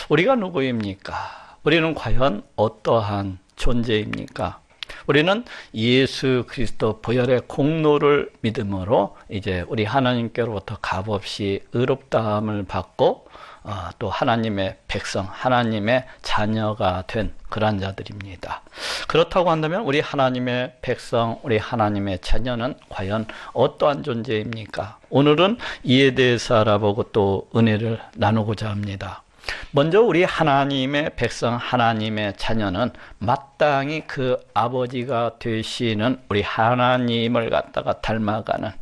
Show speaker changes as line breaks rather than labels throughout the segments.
우리가 누구입니까? 우리는 과연 어떠한 존재입니까? 우리는 예수 그리스도 보혈의 공로를 믿음으로 이제 우리 하나님께로부터 값없이 의롭다함을 받고 또 하나님의 백성, 하나님의 자녀가 된 그런 자들입니다. 그렇다고 한다면 우리 하나님의 백성, 우리 하나님의 자녀는 과연 어떠한 존재입니까? 오늘은 이에 대해서 알아보고 또 은혜를 나누고자 합니다. 먼저 우리 하나님의 백성, 하나님의 자녀는 마땅히 그 아버지가 되시는 우리 하나님을 갖다가 닮아가는,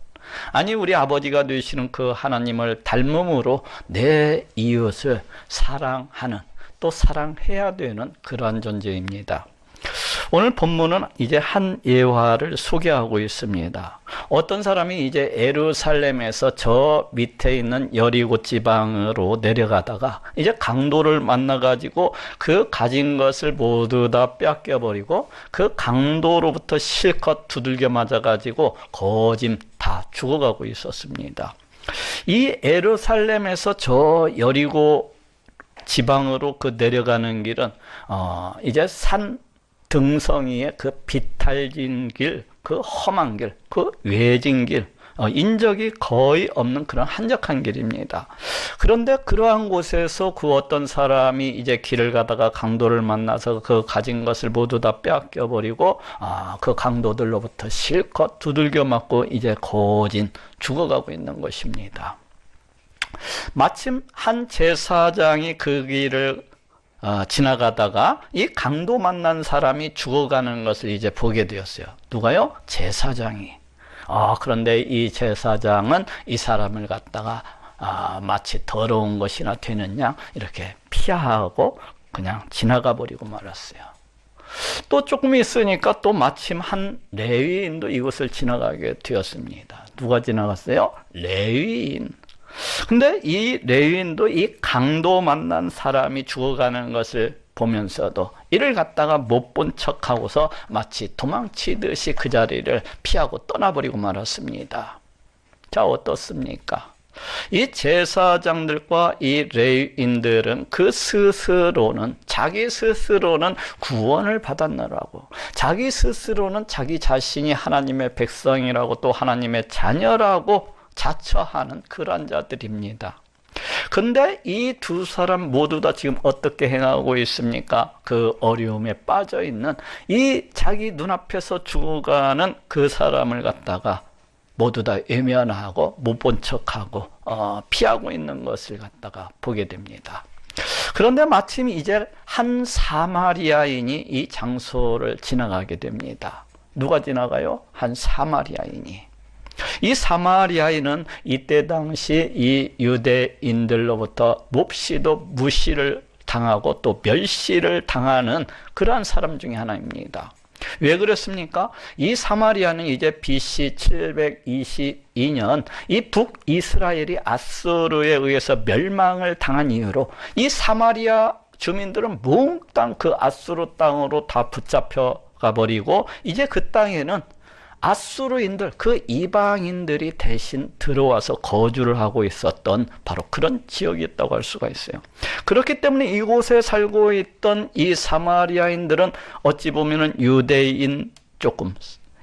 아니 우리 아버지가 되시는 그 하나님을 닮음으로 내 이웃을 사랑하는, 또 사랑해야 되는 그러한 존재입니다. 오늘 본문은 이제 한 예화를 소개하고 있습니다. 어떤 사람이 이제 예루살렘에서 저 밑에 있는 여리고 지방으로 내려가다가 이제 강도를 만나가지고 그 가진 것을 모두 다 뺏겨버리고 그 강도로부터 실컷 두들겨 맞아가지고 거짐 다 죽어가고 있었습니다. 이 예루살렘에서 저 여리고 지방으로 그 내려가는 길은 이제 산 등성이의 그 비탈진 길, 그 험한 길, 그 외진 길, 인적이 거의 없는 그런 한적한 길입니다. 그런데 그러한 곳에서 그 어떤 사람이 이제 길을 가다가 강도를 만나서 그 가진 것을 모두 다 빼앗겨버리고 그 강도들로부터 실컷 두들겨 맞고 이제 거진 죽어가고 있는 것입니다. 마침 한 제사장이 그 길을 지나가다가 이 강도 만난 사람이 죽어가는 것을 이제 보게 되었어요. 누가요? 제사장이. 그런데 이 제사장은 이 사람을 갖다가 마치 더러운 것이나 되는 양 이렇게 피하고 그냥 지나가 버리고 말았어요. 또 조금 있으니까 또 마침 한 레위인도 이곳을 지나가게 되었습니다. 누가 지나갔어요? 레위인. 근데 이 레위인도 이 강도 만난 사람이 죽어가는 것을 보면서도 이를 갖다가 못 본 척하고서 마치 도망치듯이 그 자리를 피하고 떠나버리고 말았습니다. 자, 어떻습니까? 이 제사장들과 이 레위인들은 그 스스로는, 자기 스스로는 구원을 받았느라고, 자기 스스로는 자기 자신이 하나님의 백성이라고 또 하나님의 자녀라고 자처하는 그런 자들입니다. 근데 이 두 사람 모두 다 지금 어떻게 행하고 있습니까? 그 어려움에 빠져 있는 이 자기 눈앞에서 죽어가는 그 사람을 갖다가 모두 다 외면하고 못 본 척하고 피하고 있는 것을 갖다가 보게 됩니다. 그런데 마침 이제 한 사마리아인이 이 장소를 지나가게 됩니다. 누가 지나가요? 한 사마리아인이. 이 사마리아인은 이때 당시 이 유대인들로부터 몹시도 무시를 당하고 또 멸시를 당하는 그러한 사람 중에 하나입니다. 왜 그렇습니까? 이 사마리아는 이제 BC 722년 이 북이스라엘이 아수르에 의해서 멸망을 당한 이후로 이 사마리아 주민들은 몽땅 그 아수르 땅으로 다 붙잡혀 가버리고 이제 그 땅에는 아수르인들, 그 이방인들이 대신 들어와서 거주를 하고 있었던 바로 그런 지역이었다고 할 수가 있어요. 그렇기 때문에 이곳에 살고 있던 이 사마리아인들은 어찌 보면은 유대인 조금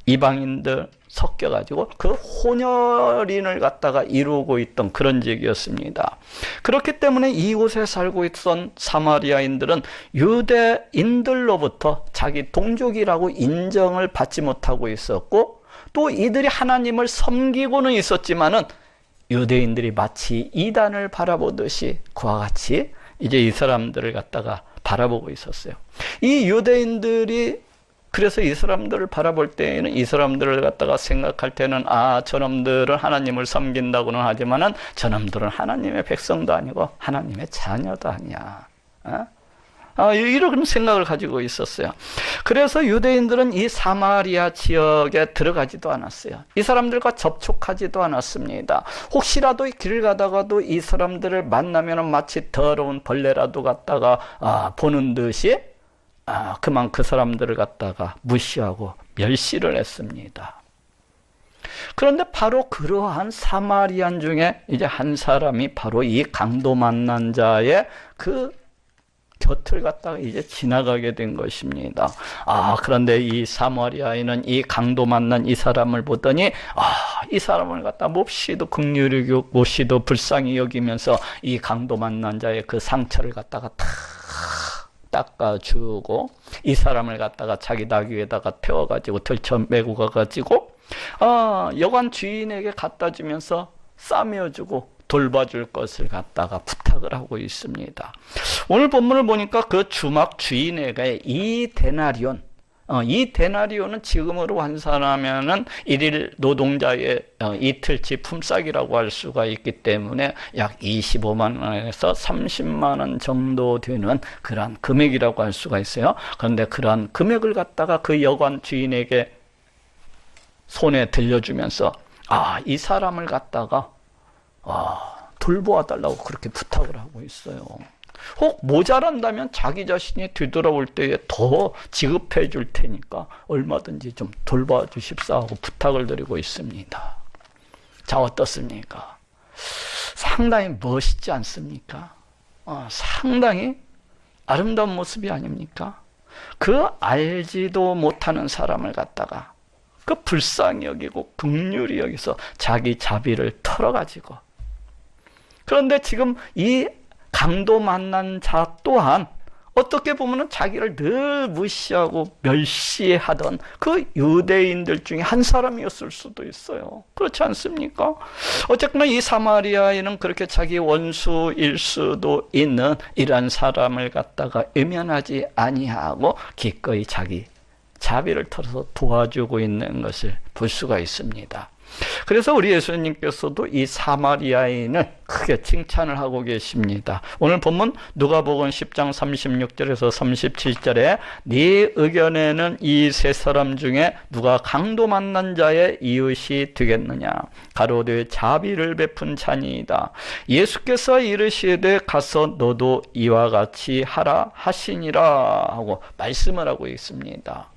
이방인들 섞여가지고 그 혼혈인을 갖다가 이루고 있던 그런 지역이었습니다. 그렇기 때문에 이곳에 살고 있던 사마리아인들은 유대인들로부터 자기 동족이라고 인정을 받지 못하고 있었고 또 이들이 하나님을 섬기고는 있었지만은 유대인들이 마치 이단을 바라보듯이 그와 같이 이제 이 사람들을 갖다가 바라보고 있었어요. 이 유대인들이 그래서 이 사람들을 바라볼 때에는 이 사람들을 갖다가 생각할 때는 저놈들은 하나님을 섬긴다고는 하지만은 저놈들은 하나님의 백성도 아니고 하나님의 자녀도 아니야. 이런 생각을 가지고 있었어요. 그래서 유대인들은 이 사마리아 지역에 들어가지도 않았어요. 이 사람들과 접촉하지도 않았습니다. 혹시라도 길을 가다가도 이 사람들을 만나면 마치 더러운 벌레라도 갖다가 보는 듯이 그만 그 사람들을 갖다가 무시하고 멸시를 했습니다. 그런데 바로 그러한 사마리안 중에 이제 한 사람이 바로 이 강도 만난 자의 그 곁을 갖다가 이제 지나가게 된 것입니다. 그런데 이 사마리아인은 이 강도 만난 이 사람을 보더니 이 사람을 갖다 몹시도 긍휼히 여기고 몹시도 불쌍히 여기면서 이 강도 만난 자의 그 상처를 갖다가 탁 닦아주고 이 사람을 갖다가 자기 나귀 위에다가 태워가지고 들쳐 메고 가가지고 여관 주인에게 갖다 주면서 싸매어주고 돌봐줄 것을 갖다가 부탁을 하고 있습니다. 오늘 본문을 보니까 그 주막 주인에게 이 데나리온은 지금으로 환산하면은 일일 노동자의 이틀치 품삯이라고 할 수가 있기 때문에 약 25만 원에서 30만 원 정도 되는 그러한 금액이라고 할 수가 있어요. 그런데 그러한 금액을 갖다가 그 여관 주인에게 손에 들려주면서 이 사람을 갖다가 돌보아 달라고 그렇게 부탁을 하고 있어요. 혹 모자란다면 자기 자신이 되돌아올 때에 더 지급해 줄 테니까 얼마든지 좀 돌봐 주십사 하고 부탁을 드리고 있습니다. 자, 어떻습니까? 상당히 멋있지 않습니까? 상당히 아름다운 모습이 아닙니까? 그 알지도 못하는 사람을 갖다가 그 불쌍히 여기고 긍휼히 여기서 자기 자비를 털어가지고, 그런데 지금 이 강도 만난 자 또한 어떻게 보면 자기를 늘 무시하고 멸시하던 그 유대인들 중에 한 사람이었을 수도 있어요. 그렇지 않습니까? 어쨌거나 이 사마리아인은 그렇게 자기 원수일 수도 있는 이러한 사람을 갖다가 외면하지 아니하고 기꺼이 자기 자비를 털어서 도와주고 있는 것을 볼 수가 있습니다. 그래서 우리 예수님께서도 이 사마리아인을 크게 칭찬을 하고 계십니다. 오늘 본문 누가복음 10장 36절에서 37절에 네 의견에는 이 세 사람 중에 누가 강도 만난 자의 이웃이 되겠느냐? 가로되 자비를 베푼 자니이다. 예수께서 이르시되 가서 너도 이와 같이 하라 하시니라 하고 말씀을 하고 있습니다.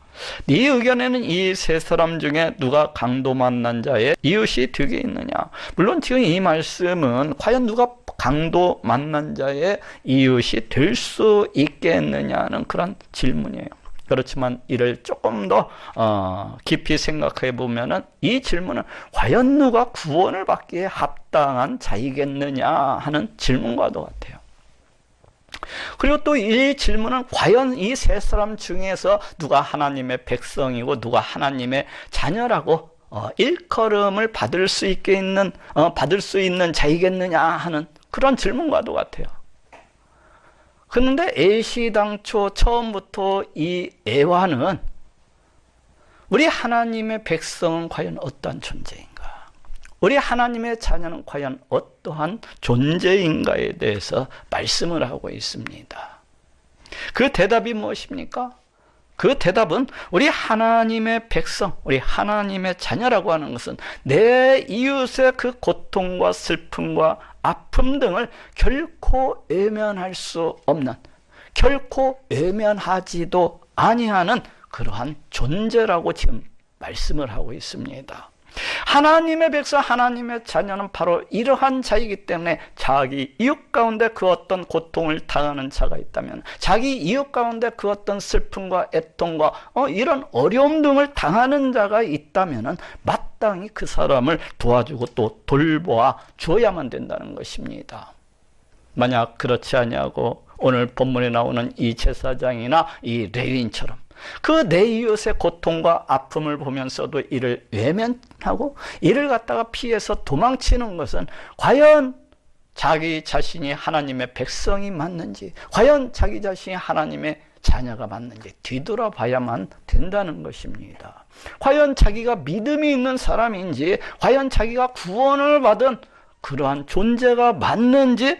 네 의견에는 이 세 사람 중에 누가 강도 만난 자의 이웃이 되겠느냐? 물론 지금 이 말씀은 과연 누가 강도 만난 자의 이웃이 될 수 있겠느냐는 그런 질문이에요. 그렇지만 이를 조금 더 깊이 생각해 보면은 이 질문은 과연 누가 구원을 받기에 합당한 자이겠느냐 하는 질문과도 같아요. 그리고 또 이 질문은 과연 이 세 사람 중에서 누가 하나님의 백성이고 누가 하나님의 자녀라고 일컬음을 받을 수 있는 자이겠느냐 하는 그런 질문과도 같아요. 그런데 애시당초 처음부터 이 애와는 우리 하나님의 백성은 과연 어떠한 존재인가? 우리 하나님의 자녀는 과연 어떠한 존재인가에 대해서 말씀을 하고 있습니다. 그 대답이 무엇입니까? 그 대답은 우리 하나님의 백성, 우리 하나님의 자녀라고 하는 것은 내 이웃의 그 고통과 슬픔과 아픔 등을 결코 외면할 수 없는, 결코 외면하지도 아니하는 그러한 존재라고 지금 말씀을 하고 있습니다. 하나님의 백성, 하나님의 자녀는 바로 이러한 자이기 때문에 자기 이웃 가운데 그 어떤 고통을 당하는 자가 있다면, 자기 이웃 가운데 그 어떤 슬픔과 애통과 이런 어려움 등을 당하는 자가 있다면 마땅히 그 사람을 도와주고 또 돌보아 줘야만 된다는 것입니다. 만약 그렇지 아니하고 오늘 본문에 나오는 이 제사장이나 이 레위인처럼 그 내 이웃의 고통과 아픔을 보면서도 이를 외면하고 이를 갖다가 피해서 도망치는 것은 과연 자기 자신이 하나님의 백성이 맞는지, 과연 자기 자신이 하나님의 자녀가 맞는지 뒤돌아봐야만 된다는 것입니다. 과연 자기가 믿음이 있는 사람인지, 과연 자기가 구원을 받은 그러한 존재가 맞는지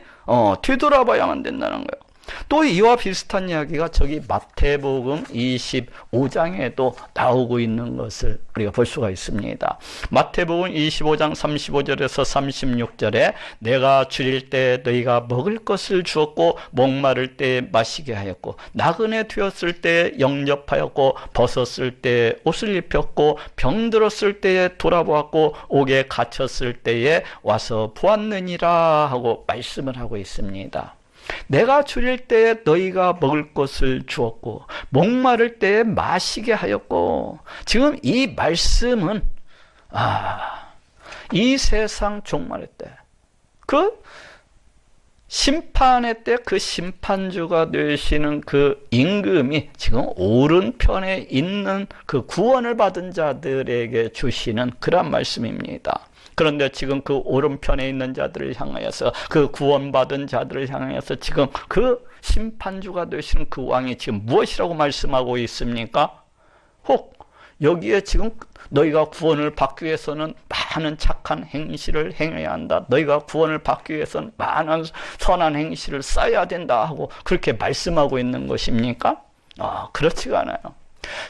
뒤돌아봐야만 된다는 거예요. 또 이와 비슷한 이야기가 저기 마태복음 25장에도 나오고 있는 것을 우리가 볼 수가 있습니다. 마태복음 25장 35절에서 36절에 내가 줄일 때 너희가 먹을 것을 주었고 목마를 때 마시게 하였고 나그네 되었을 때 영접하였고 벗었을 때 옷을 입혔고 병들었을 때에 돌아보았고 옥에 갇혔을 때에 와서 보았느니라 하고 말씀을 하고 있습니다. 내가 줄일 때에 너희가 먹을 것을 주었고 목마를 때에 마시게 하였고. 지금 이 말씀은 이 세상 종말의 때, 그 심판의 때 그 심판주가 되시는 그 임금이 지금 오른편에 있는 그 구원을 받은 자들에게 주시는 그런 말씀입니다. 그런데 지금 그 오른편에 있는 자들을 향하여서, 그 구원받은 자들을 향하여서 지금 그 심판주가 되시는 그 왕이 지금 무엇이라고 말씀하고 있습니까? 혹 여기에 지금 너희가 구원을 받기 위해서는 많은 착한 행실을 행해야 한다, 너희가 구원을 받기 위해서는 많은 선한 행실을 쌓아야 된다 하고 그렇게 말씀하고 있는 것입니까? 그렇지가 않아요.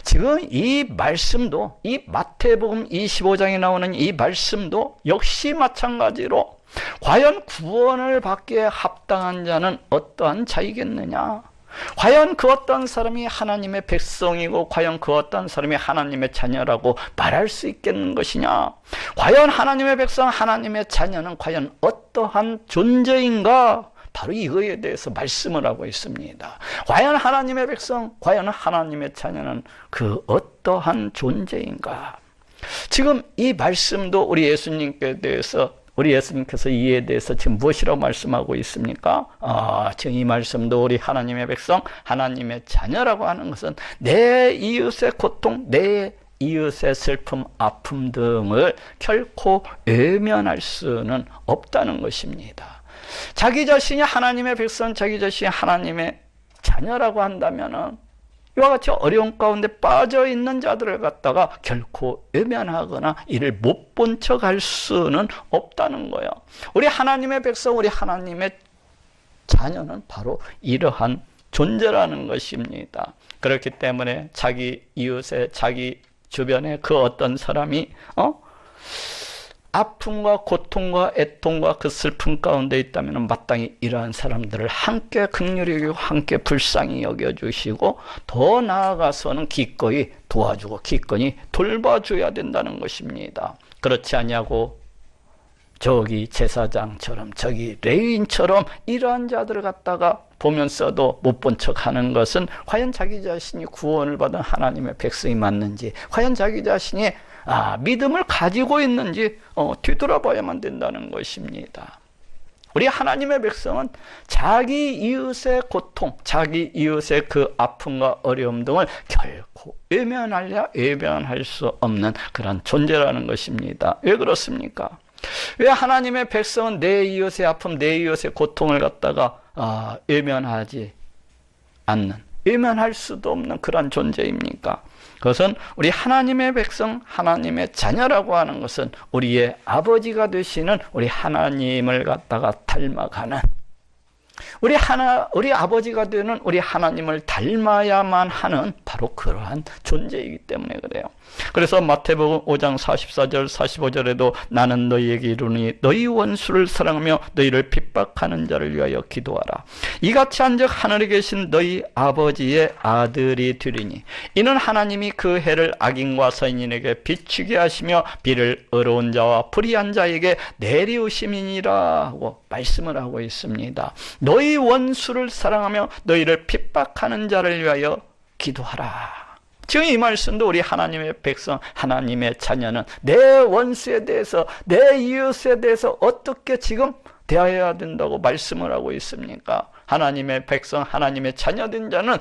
지금 이 말씀도, 이 마태복음 25장에 나오는 이 말씀도 역시 마찬가지로 과연 구원을 받기에 합당한 자는 어떠한 자이겠느냐, 과연 그 어떤 사람이 하나님의 백성이고 과연 그 어떤 사람이 하나님의 자녀라고 말할 수 있겠는 것이냐, 과연 하나님의 백성, 하나님의 자녀는 과연 어떠한 존재인가, 바로 이거에 대해서 말씀을 하고 있습니다. 과연 하나님의 백성, 과연 하나님의 자녀는 그 어떠한 존재인가. 지금 이 말씀도 우리 예수님께서 이에 대해서 지금 무엇이라고 말씀하고 있습니까? 지금 이 말씀도 우리 하나님의 백성, 하나님의 자녀라고 하는 것은 내 이웃의 고통, 내 이웃의 슬픔, 아픔 등을 결코 외면할 수는 없다는 것입니다. 자기 자신이 하나님의 백성, 자기 자신이 하나님의 자녀라고 한다면은 이와 같이 어려운 가운데 빠져 있는 자들을 갖다가 결코 외면하거나 이를 못 본 척 할 수는 없다는 거예요. 우리 하나님의 백성, 우리 하나님의 자녀는 바로 이러한 존재라는 것입니다. 그렇기 때문에 자기 이웃에, 자기 주변에 그 어떤 사람이 아픔과 고통과 애통과 그 슬픔 가운데 있다면 마땅히 이러한 사람들을 함께 긍휼히 여기고 함께 불쌍히 여겨주시고 더 나아가서는 기꺼이 도와주고 기꺼이 돌봐줘야 된다는 것입니다. 그렇지 않냐고 저기 제사장처럼 저기 레위인처럼 이러한 자들을 갖다가 보면서도 못 본 척하는 것은 과연 자기 자신이 구원을 받은 하나님의 백성이 맞는지, 과연 자기 자신이 믿음을 가지고 있는지 뒤돌아봐야만 된다는 것입니다. 우리 하나님의 백성은 자기 이웃의 고통, 자기 이웃의 그 아픔과 어려움 등을 결코 외면할 수 없는 그런 존재라는 것입니다. 왜 그렇습니까? 왜 하나님의 백성은 내 이웃의 아픔, 내 이웃의 고통을 갖다가 외면하지 않는, 외면할 수도 없는 그런 존재입니까? 그것은 우리 하나님의 백성, 하나님의 자녀라고 하는 것은 우리의 아버지가 되시는 우리 하나님을 갖다가 닮아가는, 우리 아버지가 되는 우리 하나님을 닮아야만 하는 바로 그러한 존재이기 때문에 그래요. 그래서 마태복음 5장 44절 45절에도 나는 너희에게 이르노니 너희 원수를 사랑하며 너희를 핍박하는 자를 위하여 기도하라. 이같이 한즉 하늘에 계신 너희 아버지의 아들이 되리니 이는 하나님이 그 해를 악인과 선인에게 비추게 하시며 비를 의로운 자와 불의한 자에게 내리우심이니라 하고 말씀을 하고 있습니다. 너희 원수를 사랑하며 너희를 핍박하는 자를 위하여 기도하라. 지금 이 말씀도 우리 하나님의 백성, 하나님의 자녀는 내 원수에 대해서, 내 이웃에 대해서 어떻게 지금 대해야 된다고 말씀을 하고 있습니까? 하나님의 백성, 하나님의 자녀된 자는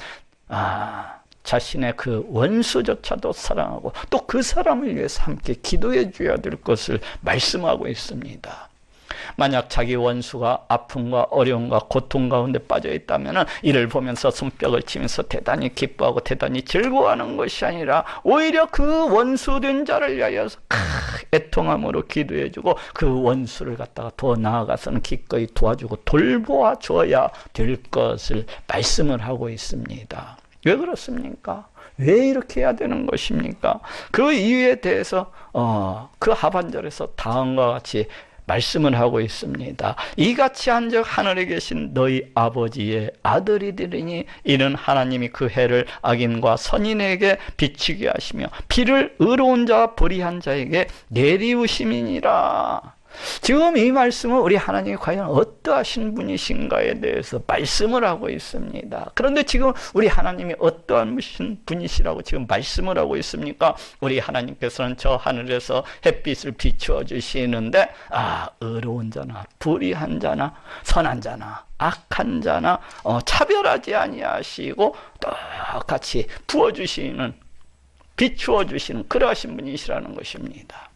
자신의 그 원수조차도 사랑하고 또 그 사람을 위해서 함께 기도해 줘야 될 것을 말씀하고 있습니다. 만약 자기 원수가 아픔과 어려움과 고통 가운데 빠져 있다면 이를 보면서 손뼉을 치면서 대단히 기뻐하고 대단히 즐거워하는 것이 아니라 오히려 그 원수된 자를 위하여 애통함으로 기도해주고 그 원수를 갖다가 더 나아가서는 기꺼이 도와주고 돌보아 줘야 될 것을 말씀을 하고 있습니다. 왜 그렇습니까? 왜 이렇게 해야 되는 것입니까? 그 이유에 대해서 그 하반절에서 다음과 같이 말씀을 하고 있습니다. 이같이 한즉 하늘에 계신 너희 아버지의 아들이 되리니 이는 하나님이 그 해를 악인과 선인에게 비추게 하시며 비를 의로운 자와 불의한 자에게 내리우심이니라. 지금 이 말씀은 우리 하나님이 과연 어떠하신 분이신가에 대해서 말씀을 하고 있습니다. 그런데 지금 우리 하나님이 어떠한 분이시라고 지금 말씀을 하고 있습니까? 우리 하나님께서는 저 하늘에서 햇빛을 비추어 주시는데 의로운 자나 불의한 자나 선한 자나 악한 자나 차별하지 아니하시고 똑같이 부어주시는, 비추어 주시는 그러하신 분이시라는 것입니다.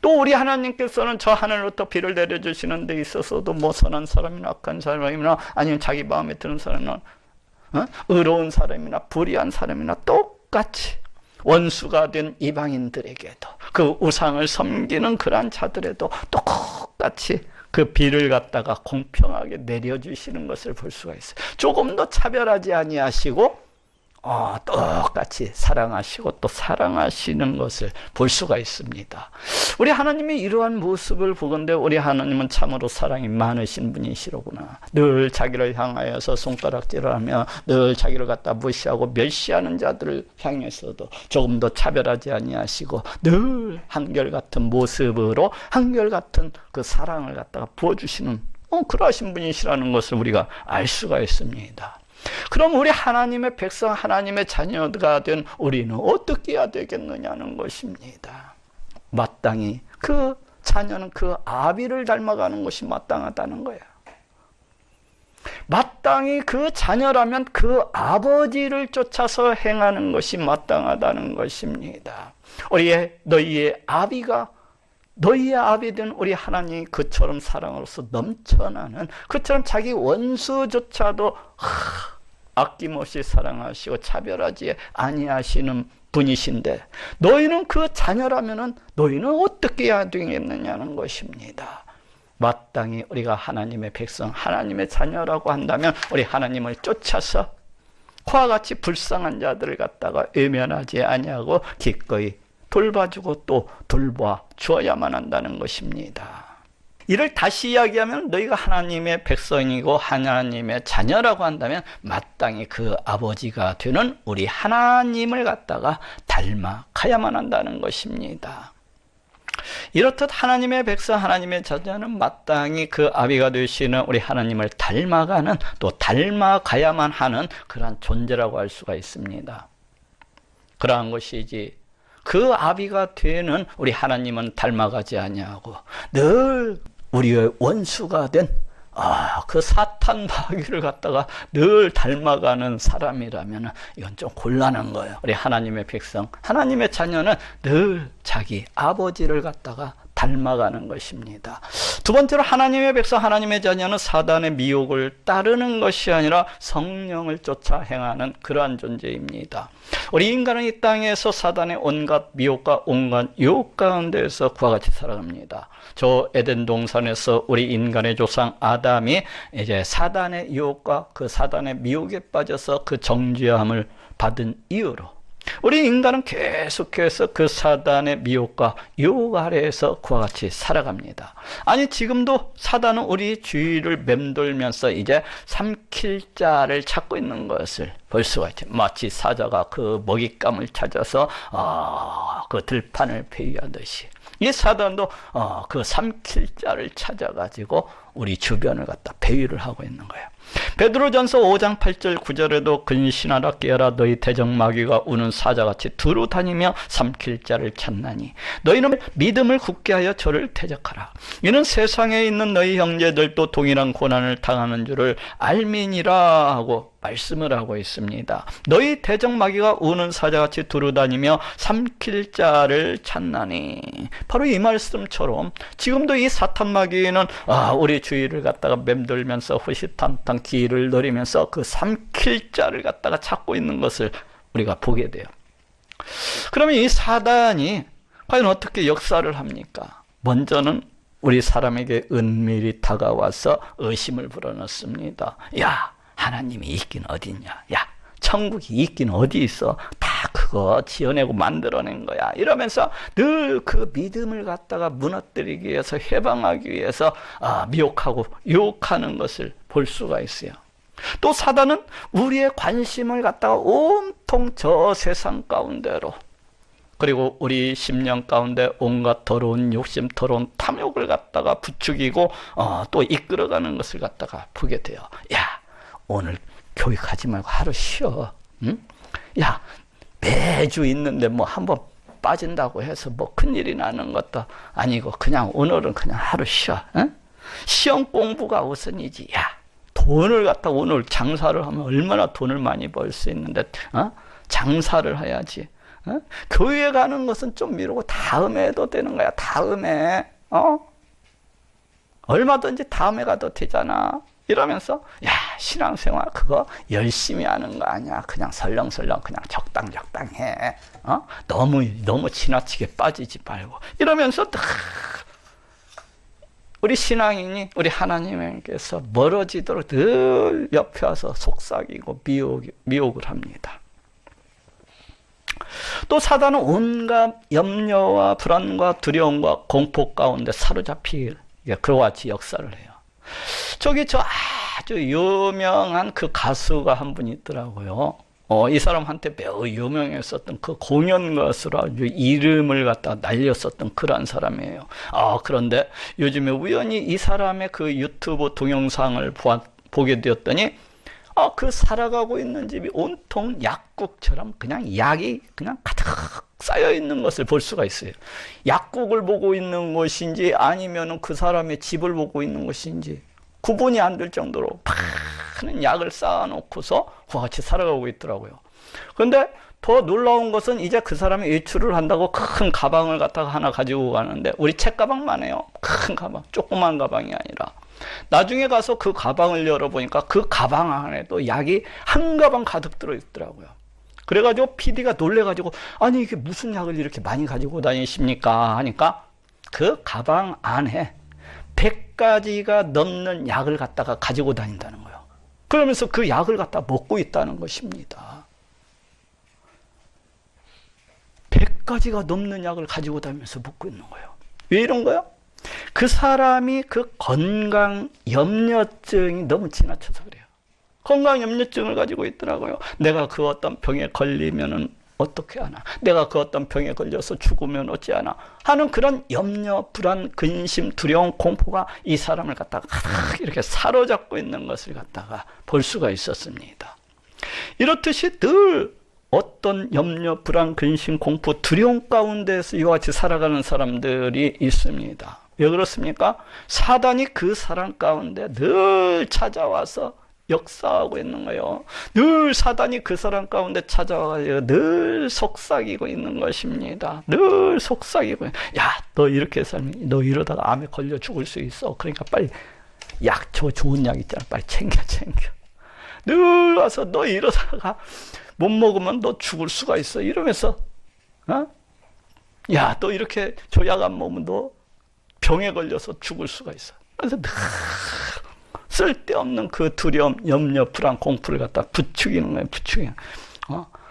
또 우리 하나님께서는 저 하늘로부터 비를 내려주시는 데 있어서도 뭐 선한 사람이나 악한 사람이나 아니면 자기 마음에 드는 사람이나 의로운 사람이나 불의한 사람이나 똑같이 원수가 된 이방인들에게도 그 우상을 섬기는 그러한 자들에도 똑같이 그 비를 갖다가 공평하게 내려주시는 것을 볼 수가 있어요. 조금 더 차별하지 아니하시고 똑같이 사랑하시고 또 사랑하시는 것을 볼 수가 있습니다. 우리 하나님이 이러한 모습을 보건대 우리 하나님은 참으로 사랑이 많으신 분이시로구나. 늘 자기를 향하여서 손가락질을 하며 늘 자기를 갖다 무시하고 멸시하는 자들을 향해서도 조금 더 차별하지 아니하시고 늘 한결같은 모습으로 한결같은 그 사랑을 갖다가 부어주시는 그러하신 분이시라는 것을 우리가 알 수가 있습니다. 그럼 우리 하나님의 백성, 하나님의 자녀가 된 우리는 어떻게 해야 되겠느냐는 것입니다. 마땅히 그 자녀는 그 아비를 닮아가는 것이 마땅하다는 거예요. 마땅히 그 자녀라면 그 아버지를 쫓아서 행하는 것이 마땅하다는 것입니다. 너희의 아비가 너희의 아비된 우리 하나님이 그처럼 사랑으로서 넘쳐나는, 그처럼 자기 원수조차도 아낌없이 사랑하시고 차별하지 아니하시는 분이신데 너희는 그 자녀라면은 너희는 어떻게 해야 되겠느냐는 것입니다. 마땅히 우리가 하나님의 백성, 하나님의 자녀라고 한다면 우리 하나님을 쫓아서 그와 같이 불쌍한 자들을 갖다가 외면하지 아니하고 기꺼이 돌봐주고 또 돌봐 주어야만 한다는 것입니다. 이를 다시 이야기하면 너희가 하나님의 백성이고 하나님의 자녀라고 한다면 마땅히 그 아버지가 되는 우리 하나님을 갖다가 닮아가야만 한다는 것입니다. 이렇듯 하나님의 백성, 하나님의 자녀는 마땅히 그 아비가 되시는 우리 하나님을 닮아가는, 또 닮아가야만 하는 그러한 존재라고 할 수가 있습니다. 그러한 것이지 그 아비가 되는 우리 하나님은 닮아가지 아니하고 늘 우리의 원수가 된 그 사탄 마귀를 갖다가 늘 닮아가는 사람이라면 이건 좀 곤란한 거예요. 우리 하나님의 백성, 하나님의 자녀는 늘 자기 아버지를 갖다가 닮아가는 것입니다. 두 번째로 하나님의 백성, 하나님의 자녀는 사단의 미혹을 따르는 것이 아니라 성령을 쫓아 행하는 그러한 존재입니다. 우리 인간은 이 땅에서 사단의 온갖 미혹과 온갖 유혹 가운데에서 그와 같이 살아갑니다. 저 에덴 동산에서 우리 인간의 조상 아담이 이제 사단의 유혹과 그 사단의 미혹에 빠져서 그 정죄함을 받은 이유로 우리 인간은 계속해서 그 사단의 미혹과 유혹 아래에서 그와 같이 살아갑니다. 아니 지금도 사단은 우리 주위를 맴돌면서 이제 삼킬 자를 찾고 있는 것을 볼 수가 있죠. 마치 사자가 그 먹잇감을 찾아서 그 들판을 회유하듯이 이 사단도 그 삼킬 자를 찾아가지고 우리 주변을 갖다 배유를 하고 있는 거예요. 베드로전서 5장 8절 9절에도 근신하라 깨어라 너희 대적마귀가 우는 사자같이 두루 다니며 삼킬 자를 찾나니 너희는 믿음을 굳게 하여 저를 대적하라. 이는 세상에 있는 너희 형제들도 동일한 고난을 당하는 줄을 알미니라 하고 말씀을 하고 있습니다. 너희 대적마귀가 우는 사자같이 두루 다니며 삼킬 자를 찾나니, 바로 이 말씀처럼 지금도 이 사탄마귀는 우리 주위를 갖다가 맴돌면서 호시탐탐 길을 노리면서 그 삼킬 자를 갖다가 찾고 있는 것을 우리가 보게 돼요. 그러면 이 사단이 과연 어떻게 역사를 합니까? 먼저는 우리 사람에게 은밀히 다가와서 의심을 불어넣습니다. 야, 하나님이 있긴 어딨냐? 야, 천국이 있긴 어디 있어? 다 그거 지어내고 만들어낸 거야. 이러면서 늘 그 믿음을 갖다가 무너뜨리기 위해서, 해방하기 위해서 미혹하고 유혹하는 것을 볼 수가 있어요. 또 사단은 우리의 관심을 갖다가 온통 저 세상 가운데로 그리고 우리 심령 가운데 온갖 더러운 욕심, 더러운 탐욕을 갖다가 부추기고 또 이끌어가는 것을 갖다가 보게 돼요. 야, 오늘 교육하지 말고 하루 쉬어. 응? 야, 매주 있는데 뭐 한번 빠진다고 해서 뭐 큰일이 나는 것도 아니고 그냥 오늘은 그냥 하루 쉬어. 응? 시험 공부가 우선이지. 야, 돈을 갖다 오늘 장사를 하면 얼마나 돈을 많이 벌 수 있는데 장사를 해야지. 교회 가는 것은 좀 미루고 다음에 해도 되는 거야. 다음에 얼마든지 다음에 가도 되잖아. 이러면서 야, 신앙생활 그거 열심히 하는 거 아니야. 그냥 설렁설렁 그냥 적당해. 너무 지나치게 빠지지 말고 이러면서 우리 신앙인이 우리 하나님께서 멀어지도록 늘 옆에 와서 속삭이고 미혹을 합니다. 또 사단은 온갖 염려와 불안과 두려움과 공포 가운데 사로잡히게 그와 같이 역사를 해요. 저기 저 아주 유명한 그 가수가 한 분 있더라고요. 이 사람한테 매우 유명했었던 그 공연 가수로 아주 이름을 갖다 날렸었던 그런 사람이에요. 그런데 요즘에 우연히 이 사람의 그 유튜브 동영상을 보게 되었더니 그 살아가고 있는 집이 온통 약국처럼 그냥 약이 그냥 가득 쌓여 있는 것을 볼 수가 있어요. 약국을 보고 있는 것인지 아니면 그 사람의 집을 보고 있는 것인지 구분이 안 될 정도로 많은 약을 쌓아놓고서 그와 같이 살아가고 있더라고요. 그런데 더 놀라운 것은 이제 그 사람이 외출을 한다고 큰 가방을 갖다가 하나 가지고 가는데 우리 책가방만 해요. 큰 가방, 조그만 가방이 아니라. 나중에 가서 그 가방을 열어보니까 그 가방 안에도 약이 한 가방 가득 들어있더라고요. 그래가지고 PD가 놀래가지고 아니 이게 무슨 약을 이렇게 많이 가지고 다니십니까 하니까 그 가방 안에 100가지가 넘는 약을 갖다가 가지고 다닌다는 거예요. 그러면서 그 약을 갖다 먹고 있다는 것입니다. 100가지가 넘는 약을 가지고 다니면서 먹고 있는 거예요. 왜 이런 거예요? 그 사람이 그 건강 염려증이 너무 지나쳐서 그래요. 건강 염려증을 가지고 있더라고요. 내가 그 어떤 병에 걸리면은 어떻게 하나? 내가 그 어떤 병에 걸려서 죽으면 어찌하나? 하는 그런 염려, 불안, 근심, 두려움, 공포가 이 사람을 갖다가 이렇게 사로잡고 있는 것을 갖다가 볼 수가 있었습니다. 이렇듯이 늘 어떤 염려, 불안, 근심, 공포, 두려움 가운데서 이와 같이 살아가는 사람들이 있습니다. 왜 그렇습니까? 사단이 그 사람 가운데 늘 찾아와서 역사하고 있는 거예요. 늘 사단이 그 사람 가운데 찾아와서 늘 속삭이고 있는 것입니다. 늘 속삭이고, 야, 너 이렇게 살면 너 이러다가 암에 걸려 죽을 수 있어. 그러니까 빨리 약, 저 좋은 약 있잖아. 빨리 챙겨. 늘 와서 너 이러다가 못 먹으면 너 죽을 수가 있어. 이러면서, 야, 너 이렇게 저 약 안 먹으면 너 병에 걸려서 죽을 수가 있어. 그래서 늘 쓸데없는 그 두려움, 염려, 불안, 공포를 갖다 부추기는 거예요.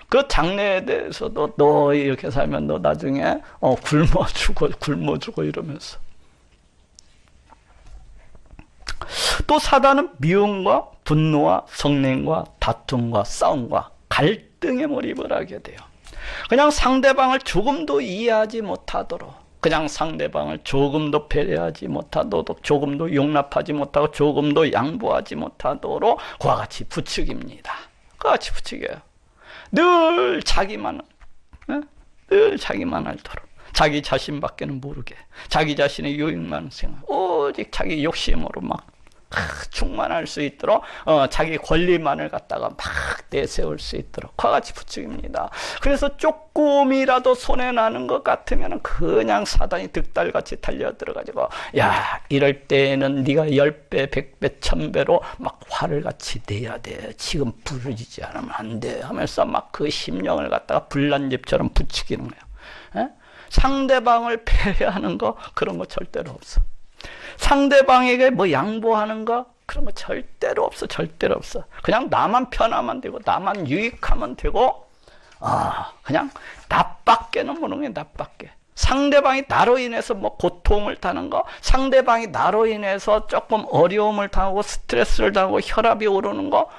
그 장래에 대해서도 너 이렇게 살면 너 나중에 굶어 죽어 이러면서. 또 사단은 미움과 분노와 성냉과 다툼과 싸움과 갈등에 몰입을 하게 돼요. 그냥 상대방을 조금도 이해하지 못하도록, 그냥 상대방을 조금도 배려하지 못하도록, 조금도 용납하지 못하고 조금도 양보하지 못하도록 그와 같이 부추깁니다. 그와 같이 부추겨요. 늘 자기만 알도록, 자기 자신밖에는 모르게, 자기 자신의 유익만 생각, 오직 자기 욕심으로 막 충만할 수 있도록 자기 권리만을 갖다가 막 내세울 수 있도록 그와 같이 부추깁니다. 그래서 조금이라도 손해나는 것 같으면 그냥 사단이 득달같이 달려들어가지고 야, 이럴 때는 네가 10배, 100배, 1000배로 막 화를 같이 내야 돼. 지금 부르짖지 않으면 안 돼 하면서 막 그 심령을 갖다가 불난집처럼 부추기는 거예요. 상대방을 배려하는 거 그런 거 절대로 없어. 상대방에게 뭐 양보하는 거 그런 거 절대로 없어. 그냥 나만 편하면 되고 나만 유익하면 되고 그냥 나밖에는 모르는 게 나밖에. 상대방이 나로 인해서 뭐 고통을 타는 거, 상대방이 나로 인해서 조금 어려움을 당하고 스트레스를 당하고 혈압이 오르는 거,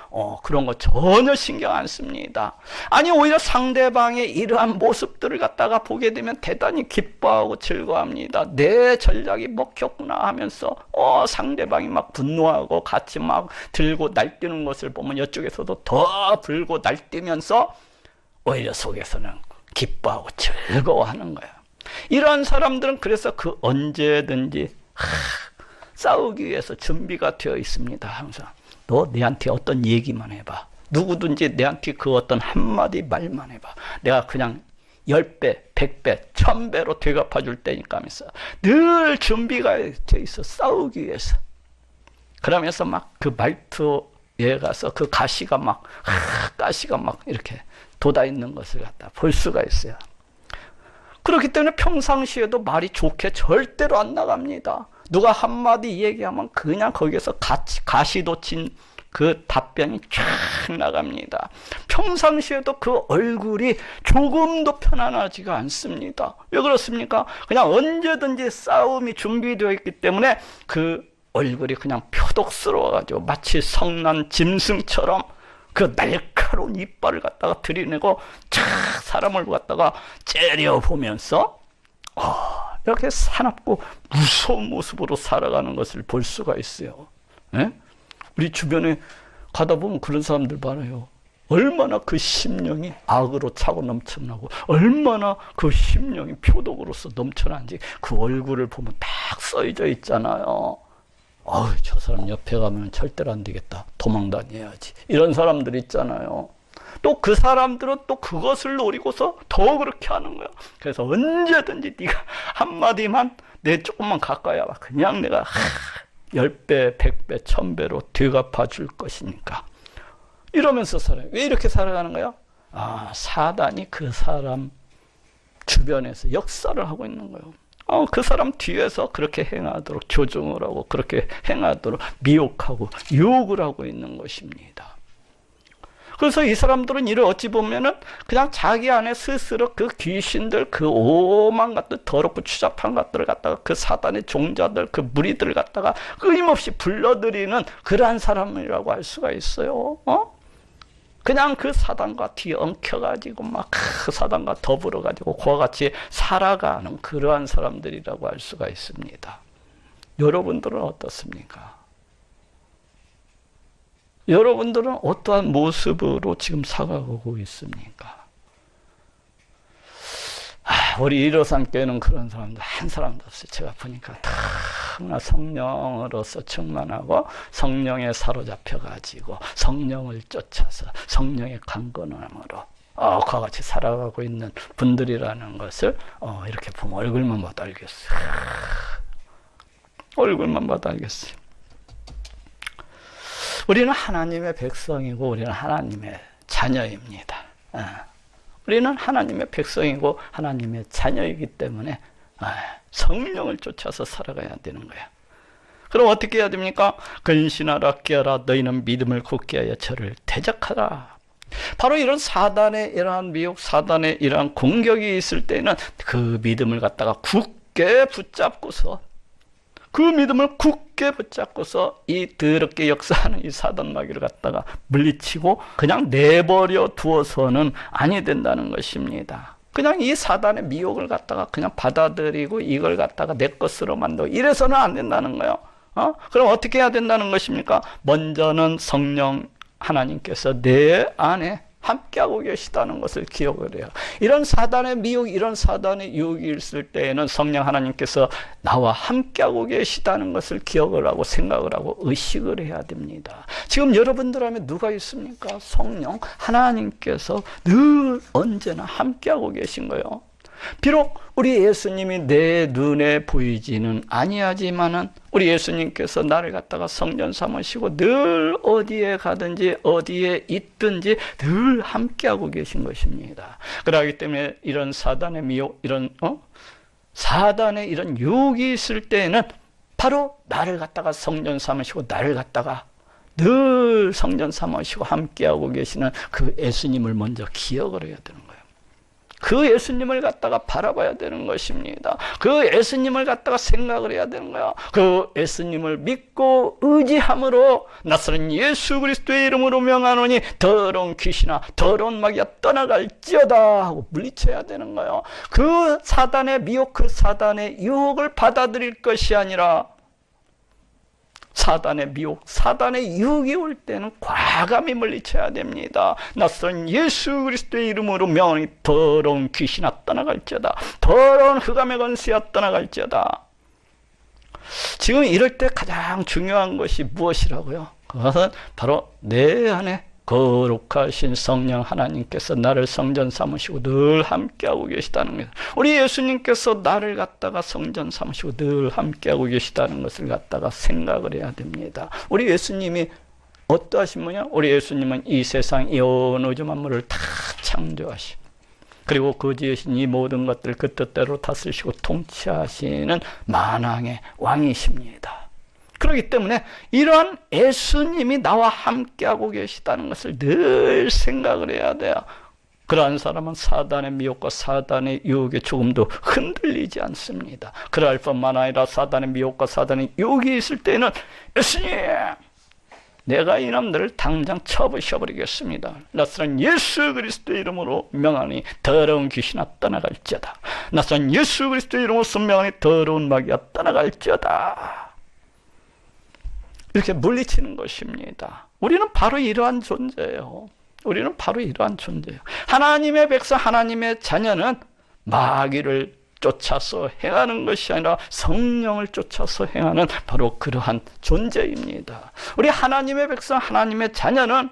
그런 거 전혀 신경 안 씁니다. 아니, 오히려 상대방의 이러한 모습들을 갖다가 보게 되면 대단히 기뻐하고 즐거워합니다. 내 전략이 먹혔구나 하면서, 상대방이 막 분노하고 같이 막 들고 날뛰는 것을 보면 이쪽에서도 더 불고 날뛰면서 오히려 속에서는 기뻐하고 즐거워하는 거예요. 이런 사람들은 그래서 그 언제든지 싸우기 위해서 준비가 되어 있습니다. 항상 너 내한테 어떤 얘기만 해봐. 누구든지 내한테 그 어떤 한마디 말만 해봐. 내가 그냥 10배, 100배, 1000배로 되갚아 줄 테니까 하면서 늘 준비가 되어 있어. 싸우기 위해서. 그러면서 막 그 말투에 가서 그 가시가 막 이렇게 돋아 있는 것을 갖다 볼 수가 있어요. 그렇기 때문에 평상시에도 말이 좋게 절대로 안 나갑니다. 누가 한마디 얘기하면 그냥 거기에서 가시돋친 그 답변이 쫙 나갑니다. 평상시에도 그 얼굴이 조금도 편안하지가 않습니다. 왜 그렇습니까? 그냥 언제든지 싸움이 준비되어 있기 때문에 그 얼굴이 그냥 표독스러워가지고 마치 성난 짐승처럼 그 날카로운 이빨을 갖다가 들이내고 쫙 사람을 갖다가 째려보면서 이렇게 사납고 무서운 모습으로 살아가는 것을 볼 수가 있어요. 네? 우리 주변에 가다 보면 그런 사람들 많아요. 얼마나 그 심령이 악으로 차고 넘쳐나고 얼마나 그 심령이 표독으로서 넘쳐나는지 그 얼굴을 보면 딱 써져 있잖아요. 저 사람 옆에 가면 절대로 안 되겠다. 도망 다녀야지. 이런 사람들 있잖아요. 또 그 사람들은 또 그것을 노리고서 더 그렇게 하는 거야. 그래서 언제든지 네가 한마디만 내 조금만 가까이 와봐. 그냥 내가 10배, 100배, 1000배로 되갚아 줄 것이니까. 이러면서 살아요. 왜 이렇게 살아가는 거야? 사단이 그 사람 주변에서 역사를 하고 있는 거예요. 그 사람 뒤에서 그렇게 행하도록 조종을 하고 그렇게 행하도록 미혹하고 유혹을 하고 있는 것입니다. 그래서 이 사람들은 이를 어찌 보면은 그냥 자기 안에 스스로 그 귀신들, 그 오만 것들, 더럽고 추잡한 것들을 갖다가 그 사단의 종자들, 그 무리들을 갖다가 끊임없이 불러들이는 그러한 사람이라고 할 수가 있어요. 그냥 그 사단과 뒤에 엉켜가지고 막 그 사단과 더불어가지고 그와 같이 살아가는 그러한 사람들이라고 할 수가 있습니다. 여러분들은 어떻습니까? 여러분들은 어떠한 모습으로 지금 살아가고 있습니까? 우리 일호산교회는 그런 사람들 한 사람도 없어요. 제가 보니까 다 성령으로서 충만하고 성령에 사로잡혀가지고 성령을 쫓아서 성령의 강건함으로 그와 같이 살아가고 있는 분들이라는 것을 이렇게 보면 얼굴만 봐도 알겠어요. 얼굴만 봐도 알겠어요. 우리는 하나님의 백성이고 우리는 하나님의 자녀입니다. 우리는 하나님의 백성이고 하나님의 자녀이기 때문에 성령을 쫓아서 살아가야 되는 거야. 그럼 어떻게 해야 됩니까? 근신하라 깨어라 너희는 믿음을 굳게 하여 저를 대적하라. 바로 이런 사단의 이러한 미혹, 사단의 이러한 공격이 있을 때는 그 믿음을 갖다가 굳게 붙잡고서 그 믿음을 굳게 붙잡고서 이 더럽게 역사하는 이 사단 마귀를 갖다가 물리치고 그냥 내버려 두어서는 아니 된다는 것입니다. 그냥 이 사단의 미혹을 갖다가 그냥 받아들이고 이걸 갖다가 내 것으로 만들고 이래서는 안 된다는 거예요. 그럼 어떻게 해야 된다는 것입니까? 먼저는 성령 하나님께서 내 안에 함께하고 계시다는 것을 기억을 해요. 이런 사단의 미혹, 이런 사단의 유혹이 있을 때에는 성령 하나님께서 나와 함께하고 계시다는 것을 기억을 하고 생각을 하고 의식을 해야 됩니다. 지금 여러분들 안에 누가 있습니까? 성령 하나님께서 늘 언제나 함께하고 계신 거예요. 비록 우리 예수님이 내 눈에 보이지는 아니하지만은 우리 예수님께서 나를 갖다가 성전 삼으시고 늘 어디에 가든지 어디에 있든지 늘 함께하고 계신 것입니다. 그러기 때문에 이런 사단의 미혹, 이런 사단의 이런 유혹이 있을 때에는 바로 나를 갖다가 성전 삼으시고 나를 갖다가 늘 성전 삼으시고 함께하고 계시는 그 예수님을 먼저 기억을 해야 되는 거예요. 그 예수님을 갖다가 바라봐야 되는 것입니다. 그 예수님을 갖다가 생각을 해야 되는 거야. 그 예수님을 믿고 의지함으로 나사렛 예수 그리스도의 이름으로 명하노니 더러운 귀신아 더러운 마귀야 떠나갈지어다 하고 물리쳐야 되는 거예요. 그 사단의 미혹, 그 사단의 유혹을 받아들일 것이 아니라 사단의 미혹, 사단의 유혹이 올 때는 과감히 물리쳐야 됩니다. 낯선 예수 그리스도의 이름으로 명하니 더러운 귀신아 떠나갈지어다. 더러운 흑암의 권세야 떠나갈지어다. 지금 이럴 때 가장 중요한 것이 무엇이라고요? 그것은 바로 내 안에 거룩하신 성령 하나님께서 나를 성전 삼으시고 늘 함께하고 계시다는 것. 우리 예수님께서 나를 갖다가 성전 삼으시고 늘 함께하고 계시다는 것을 갖다가 생각을 해야 됩니다. 우리 예수님이 어떠하신 분이야? 우리 예수님은 이 세상 이 온 우주 만물을 다 창조하시고 그리고 거지으신 이 모든 것들 그 뜻대로 다스리시고 통치하시는 만왕의 왕이십니다. 그렇기 때문에 이러한 예수님이 나와 함께하고 계시다는 것을 늘 생각을 해야 돼요. 그러한 사람은 사단의 미혹과 사단의 유혹에 조금도 흔들리지 않습니다. 그럴 뿐만 아니라 사단의 미혹과 사단의 유혹이 있을 때는 예수님, 내가 이놈들을 당장 쳐부셔버리겠습니다. 나사렛 예수 그리스도의 이름으로 명하니 더러운 귀신아 떠나갈지어다. 나사렛 예수 그리스도의 이름으로 명하니 더러운 마귀야 떠나갈지어다. 이렇게 물리치는 것입니다. 우리는 바로 이러한 존재예요. 우리는 바로 이러한 존재예요. 하나님의 백성, 하나님의 자녀는 마귀를 쫓아서 행하는 것이 아니라 성령을 쫓아서 행하는 바로 그러한 존재입니다. 우리 하나님의 백성, 하나님의 자녀는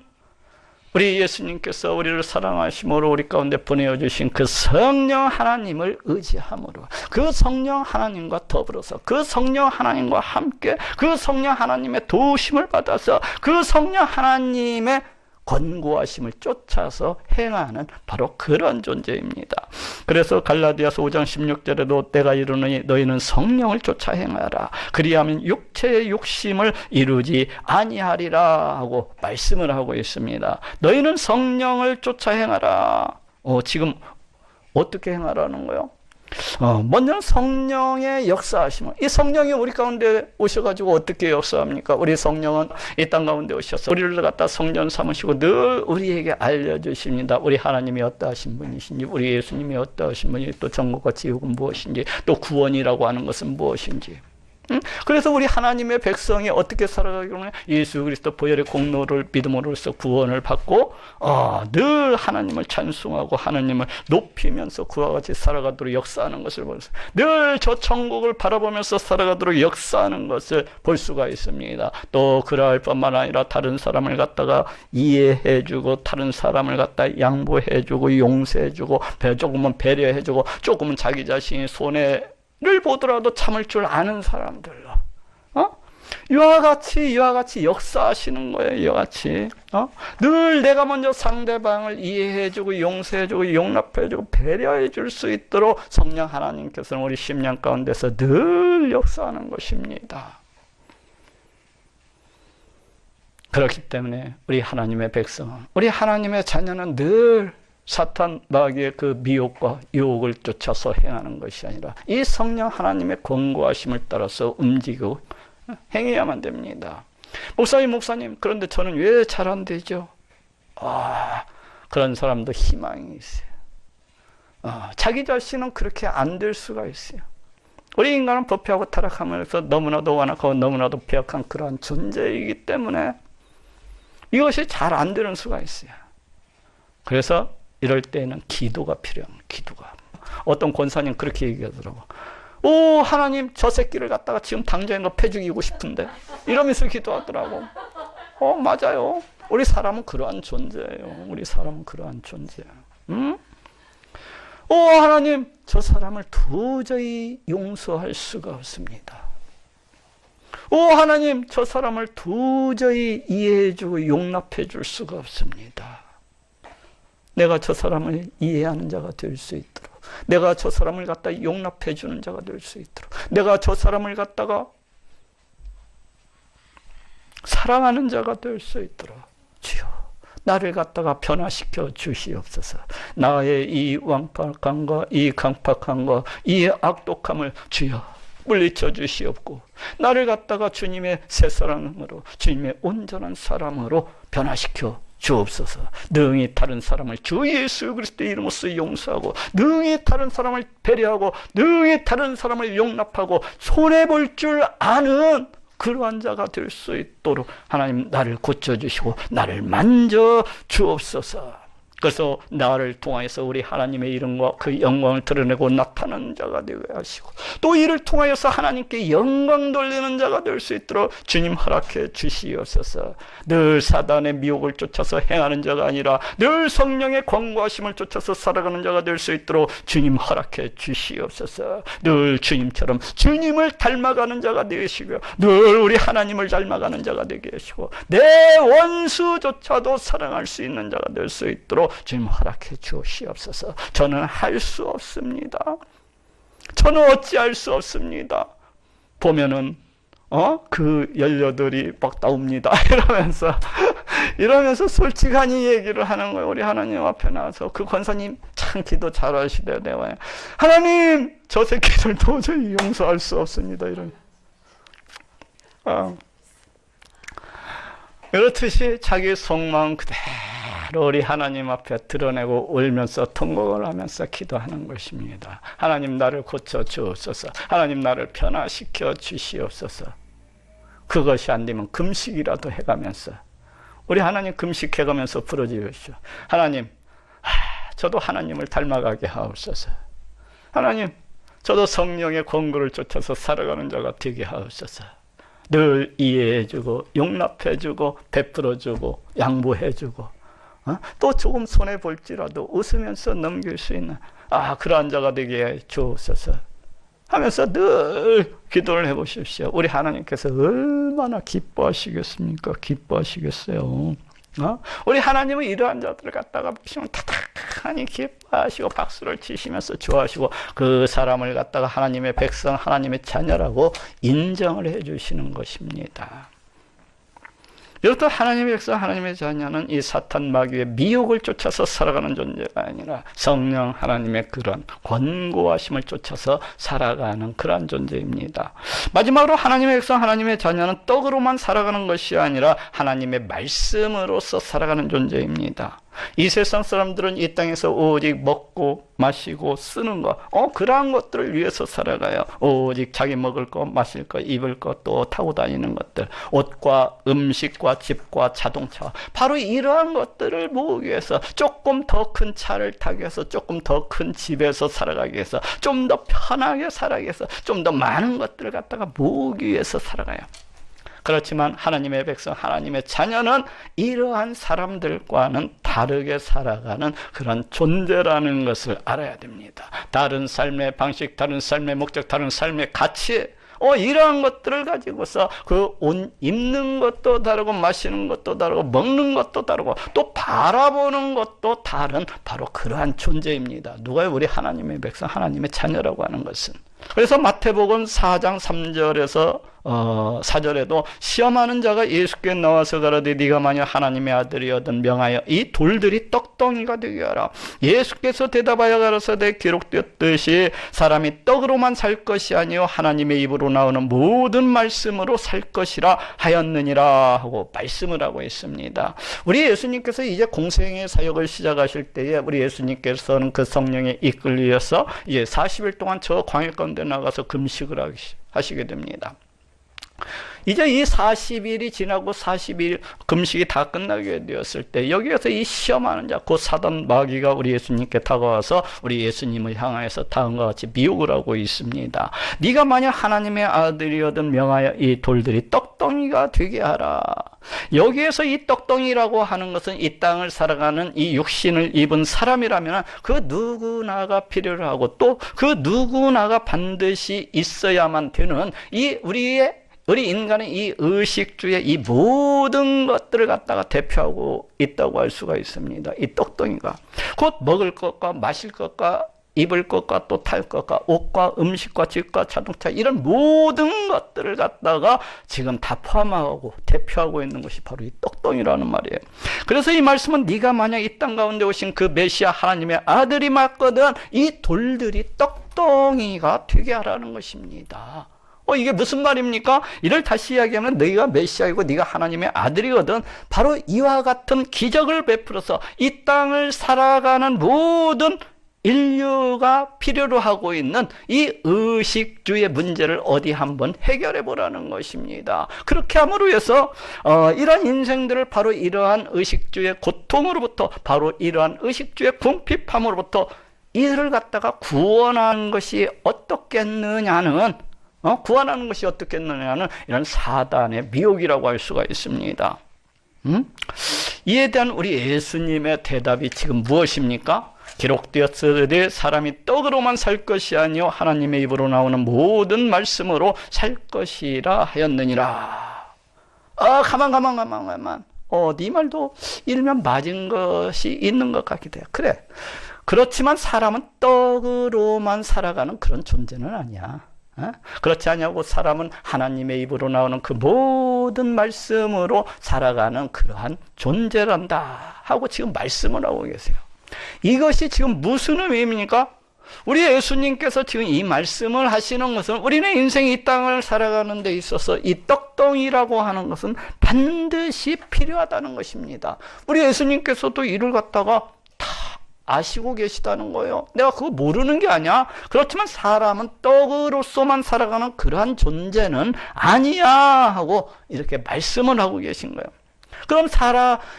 우리 예수님께서 우리를 사랑하심으로 우리 가운데 보내주신 그 성령 하나님을 의지함으로 그 성령 하나님과 더불어서 그 성령 하나님과 함께 그 성령 하나님의 도우심을 받아서 그 성령 하나님의 권고하심을 쫓아서 행하는 바로 그런 존재입니다. 그래서 갈라디아서 5장 16절에도 내가 이르노니 너희는 성령을 쫓아 행하라. 그리하면 육체의 욕심을 이루지 아니하리라 하고 말씀을 하고 있습니다. 너희는 성령을 쫓아 행하라. 지금 어떻게 행하라는 거예요? 먼저 성령의 역사하심을, 이 성령이 우리 가운데 오셔가지고 어떻게 역사합니까? 우리 성령은 이 땅 가운데 오셔서 우리를 갖다 성전 삼으시고 늘 우리에게 알려주십니다. 우리 하나님이 어떠하신 분이신지, 우리 예수님이 어떠하신 분이, 또 정국과 지옥은 무엇인지, 또 구원이라고 하는 것은 무엇인지. 그래서 우리 하나님의 백성이 어떻게 살아가기로 하면 예수 그리스도 보혈의 공로를 믿음으로써 구원을 받고 늘 하나님을 찬송하고 하나님을 높이면서 그와 같이 살아가도록 역사하는 것을 볼 수, 늘 저 천국을 바라보면서 살아가도록 역사하는 것을 볼 수가 있습니다. 또 그럴 뿐만 아니라 다른 사람을 갖다가 이해해주고 다른 사람을 갖다 양보해주고 용서해주고 조금은 배려해주고 조금은 자기 자신이 손해를 보더라도 참을 줄 아는 사람들로 이와 같이 역사하시는 거예요. 이와 같이 늘 내가 먼저 상대방을 이해해주고 용서해주고 용납해주고 배려해줄 수 있도록 성령 하나님께서는 우리 심령 가운데서 늘 역사하는 것입니다. 그렇기 때문에 우리 하나님의 백성은, 우리 하나님의 자녀는 늘 사탄 마귀의 그 미혹과 유혹을 쫓아서 행하는 것이 아니라 이 성령 하나님의 권고하심을 따라서 움직이고 행해야만 됩니다. 목사님, 그런데 저는 왜 잘 안 되죠? 그런 사람도 희망이 있어요. 자기 자신은 그렇게 안 될 수가 있어요. 우리 인간은 부패하고 타락하면서 너무나도 완악하고 너무나도 배역한 그러한 존재이기 때문에 이것이 잘 안 되는 수가 있어요. 그래서 이럴 때는 기도가 필요합니다. 기도가. 어떤 권사님 그렇게 얘기하더라고. 하나님, 저 새끼를 갖다가 지금 당장에 패 죽이고 싶은데, 이러면서 기도하더라고. 맞아요. 우리 사람은 그러한 존재예요. 우리 사람은 그러한 존재예요. 하나님, 저 사람을 도저히 용서할 수가 없습니다. 하나님, 저 사람을 도저히 이해해주고 용납해줄 수가 없습니다. 내가 저 사람을 이해하는 자가 될 수 있도록, 내가 저 사람을 갖다 용납해 주는 자가 될 수 있도록, 내가 저 사람을 갖다가 사랑하는 자가 될 수 있도록 주여 나를 갖다가 변화시켜 주시옵소서. 나의 이 왕팍함과 이 강팍함과 이 악독함을 주여 물리쳐 주시옵고 나를 갖다가 주님의 새 사람으로 주님의 온전한 사람으로 변화시켜 주옵소서. 능히 다른 사람을 주 예수 그리스도의 이름으로 용서하고 능히 다른 사람을 배려하고 능히 다른 사람을 용납하고 손해볼 줄 아는 그러한 자가 될 수 있도록 하나님 나를 고쳐주시고 나를 만져 주옵소서. 그래서 나를 통하여서 우리 하나님의 이름과 그 영광을 드러내고 나타나는 자가 되게 하시고 또 이를 통하여서 하나님께 영광 돌리는 자가 될 수 있도록 주님 허락해 주시옵소서. 늘 사단의 미혹을 쫓아서 행하는 자가 아니라 늘 성령의 권고하심을 쫓아서 살아가는 자가 될 수 있도록 주님 허락해 주시옵소서. 늘 주님처럼 주님을 닮아가는 자가 되시고 늘 우리 하나님을 닮아가는 자가 되게 하시고 내 원수조차도 사랑할 수 있는 자가 될 수 있도록 주님 허락해 주시옵소서. 저는 할 수 없습니다. 저는 어찌할 수 없습니다. 보면은 그 열녀들이 막 나옵니다. 이러면서 솔직하니 얘기를 하는 거예요. 우리 하나님 앞에 나와서 그 권사님 참 기도 잘하시대요. 내가 하나님 저 새끼들 도저히 용서할 수 없습니다. 이렇듯이 자기 속마음 그대로 우리 하나님 앞에 드러내고 울면서 통곡을 하면서 기도하는 것입니다. 하나님 나를 고쳐 주옵소서. 하나님 나를 변화시켜 주시옵소서. 그것이 안 되면 금식이라도 해가면서 우리 하나님 금식해가면서 부르짖으시오. 하나님 저도 하나님을 닮아가게 하옵소서. 하나님 저도 성령의 권고를 쫓아서 살아가는 자가 되게 하옵소서. 늘 이해해주고 용납해주고 베풀어주고 양보해주고 또 조금 손해볼지라도 웃으면서 넘길 수 있는 그러한 자가 되게 주옵소서 하면서 늘 기도를 해보십시오. 우리 하나님께서 얼마나 기뻐하시겠습니까? 기뻐하시겠어요. 우리 하나님은 이러한 자들을 갖다가 보시면 타닥하니 기뻐하시고 박수를 치시면서 좋아하시고 그 사람을 갖다가 하나님의 백성, 하나님의 자녀라고 인정을 해주시는 것입니다. 이렇듯 하나님의 백성, 하나님의 자녀는 이 사탄 마귀의 미혹을 쫓아서 살아가는 존재가 아니라 성령 하나님의 그런 권고하심을 쫓아서 살아가는 그러한 존재입니다. 마지막으로 하나님의 백성, 하나님의 자녀는 떡으로만 살아가는 것이 아니라 하나님의 말씀으로서 살아가는 존재입니다. 이 세상 사람들은 이 땅에서 오직 먹고 마시고 쓰는 것, 그러한 것들을 위해서 살아가요. 오직 자기 먹을 것, 마실 것, 입을 것, 또 타고 다니는 것들, 옷과 음식과 집과 자동차, 바로 이러한 것들을 모으기 위해서 조금 더 큰 차를 타기 위해서, 조금 더 큰 집에서 살아가기 위해서, 좀 더 편하게 살아가기 위해서, 좀 더 많은 것들을 갖다가 모으기 위해서 살아가요. 그렇지만 하나님의 백성, 하나님의 자녀는 이러한 사람들과는 다르게 살아가는 그런 존재라는 것을 알아야 됩니다. 다른 삶의 방식, 다른 삶의 목적, 다른 삶의 가치, 이러한 것들을 가지고서 그 옷 입는 것도 다르고 마시는 것도 다르고 먹는 것도 다르고 또 바라보는 것도 다른 바로 그러한 존재입니다. 누가요? 우리 하나님의 백성, 하나님의 자녀라고 하는 것은. 그래서 마태복음 4장 3절에서 4절에도 시험하는 자가 예수께 나와서 가라되 네가 만약 하나님의 아들이거든 명하여 이 돌들이 떡덩이가 되게 하라. 예수께서 대답하여 가라사대 기록되었듯이 사람이 떡으로만 살 것이 아니요 하나님의 입으로 나오는 모든 말씀으로 살 것이라 하였느니라 하고 말씀을 하고 있습니다. 우리 예수님께서 이제 공생의 사역을 시작하실 때에 우리 예수님께서는 그 성령에 이끌려서 이제 40일 동안 저 광야 가운데 나가서 금식을 하시게 됩니다. 이제 이 40일이 지나고 40일 금식이 다 끝나게 되었을 때 여기에서 이 시험하는 자, 그 사단 마귀가 우리 예수님께 다가와서 우리 예수님을 향하여서 다음과 같이 미혹을 하고 있습니다. 네가 만약 하나님의 아들이거든 명하여 이 돌들이 떡덩이가 되게 하라. 여기에서 이 떡덩이라고 하는 것은 이 땅을 살아가는 이 육신을 입은 사람이라면 그 누구나가 필요로 하고 또 그 누구나가 반드시 있어야만 되는 우리 인간의 이 의식주의 이 모든 것들을 갖다가 대표하고 있다고 할 수가 있습니다. 이 떡덩이가 곧 먹을 것과 마실 것과 입을 것과 또 탈 것과 옷과 음식과 집과 자동차 이런 모든 것들을 갖다가 지금 다 포함하고 대표하고 있는 것이 바로 이 떡덩이라는 말이에요. 그래서 이 말씀은 네가 만약 이 땅 가운데 오신 그 메시아 하나님의 아들이 맞거든 이 돌들이 떡덩이가 되게 하라는 것입니다. 이게 무슨 말입니까? 이를 다시 이야기하면 너희가 메시아이고 네가 하나님의 아들이거든. 바로 이와 같은 기적을 베풀어서 이 땅을 살아가는 모든 인류가 필요로 하고 있는 이 의식주의 문제를 어디 한번 해결해 보라는 것입니다. 그렇게 함으로 해서 이러한 인생들을 바로 이러한 의식주의 고통으로부터 바로 이러한 의식주의 궁핍함으로부터 이를 갖다가 구원하는 것이 어떻겠느냐는 구원하는 것이 어떻겠느냐는 이런 사단의 미혹이라고 할 수가 있습니다. 이에 대한 우리 예수님의 대답이 지금 무엇입니까? 기록되었으되 사람이 떡으로만 살 것이 아니요 하나님의 입으로 나오는 모든 말씀으로 살 것이라 하였느니라. 가만. 네 말도 일면 맞은 것이 있는 것 같기도 해요. 그래. 그렇지만 사람은 떡으로만 살아가는 그런 존재는 아니야. 그렇지 않냐고 사람은 하나님의 입으로 나오는 그 모든 말씀으로 살아가는 그러한 존재란다 하고 지금 말씀을 하고 계세요. 이것이 지금 무슨 의미입니까? 우리 예수님께서 지금 이 말씀을 하시는 것은 우리는 인생이 이 땅을 살아가는 데 있어서 이 떡덩이라고 하는 것은 반드시 필요하다는 것입니다. 우리 예수님께서도 이를 갖다가 다 아시고 계시다는 거예요. 내가 그거 모르는 게 아니야. 그렇지만 사람은 떡으로서만 살아가는 그러한 존재는 아니야 하고 이렇게 말씀을 하고 계신 거예요. 그럼